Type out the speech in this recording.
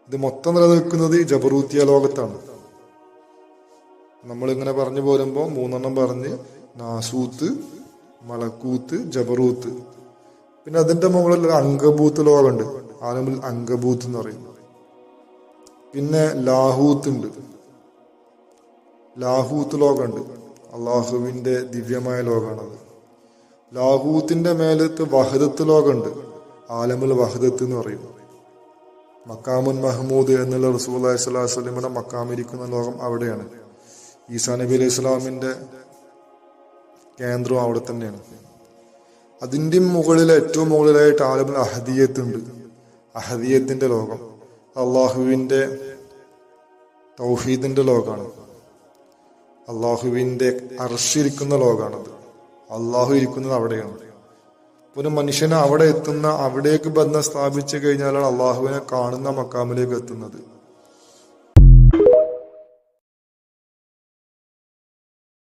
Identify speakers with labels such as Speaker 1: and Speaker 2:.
Speaker 1: ഇത് മൊത്തം നിലനിൽക്കുന്നത് ഈ ജബറൂത്തിയ ലോകത്താണ്. നമ്മളിങ്ങനെ പറഞ്ഞു പോരുമ്പോൾ 3 പറഞ്ഞ് നാസൂത്ത്, മലക്കൂത്ത്, ജബറൂത്ത്. പിന്നെ അതിന്റെ മുകളിൽ ഒരു അങ്കബൂത്ത് ലോകമുണ്ട്, ആലമുൽ അങ്കബൂത്ത് എന്ന് പറയും. പിന്നെ ലാഹൂത്ത് ഉണ്ട്, ലാഹൂത്ത് ലോകമുണ്ട്, അള്ളാഹുവിന്റെ ദിവ്യമായ ലോകമാണത്. ലാഹൂത്തിന്റെ മേലത്ത് വഹദത്ത് ലോകമുണ്ട്, ആലമുൽ വഹദത്ത് എന്ന് പറയും. മക്കാമുൻ മഹ്മൂദ് എന്നുള്ള റസൂലുള്ളാഹി സ്വല്ലല്ലാഹു അലൈഹി വസല്ലമയുടെ മക്കാമിരിക്കുന്ന ലോകം അവിടെയാണ്. ഈസാ നബി അലൈഹി സ്വലാമിന്റെ കേന്ദ്രം അവിടെ തന്നെയാണ്. അതിന്റെ മുകളിൽ ഏറ്റവും മുകളിലായിട്ട് ആലമുൽ അഹദിയത്ത് ഉണ്ട്, അഹദിയത്തിന്റെ ലോകം. അള്ളാഹുവിന്റെ തൗഹീദിന്റെ ലോകമാണ്, അള്ളാഹുവിന്റെ അർശിരിക്കുന്ന ലോകമാണത്. അള്ളാഹു ഇരിക്കുന്നത് അവിടെയാണ്. ഒരു മനുഷ്യനെ അവിടെ എത്തുന്ന, അവിടേക്ക് ബന്ധം സ്ഥാപിച്ചു കഴിഞ്ഞാലാണ് അള്ളാഹുവിനെ കാണുന്ന മക്കാമിലേക്ക് എത്തുന്നത്.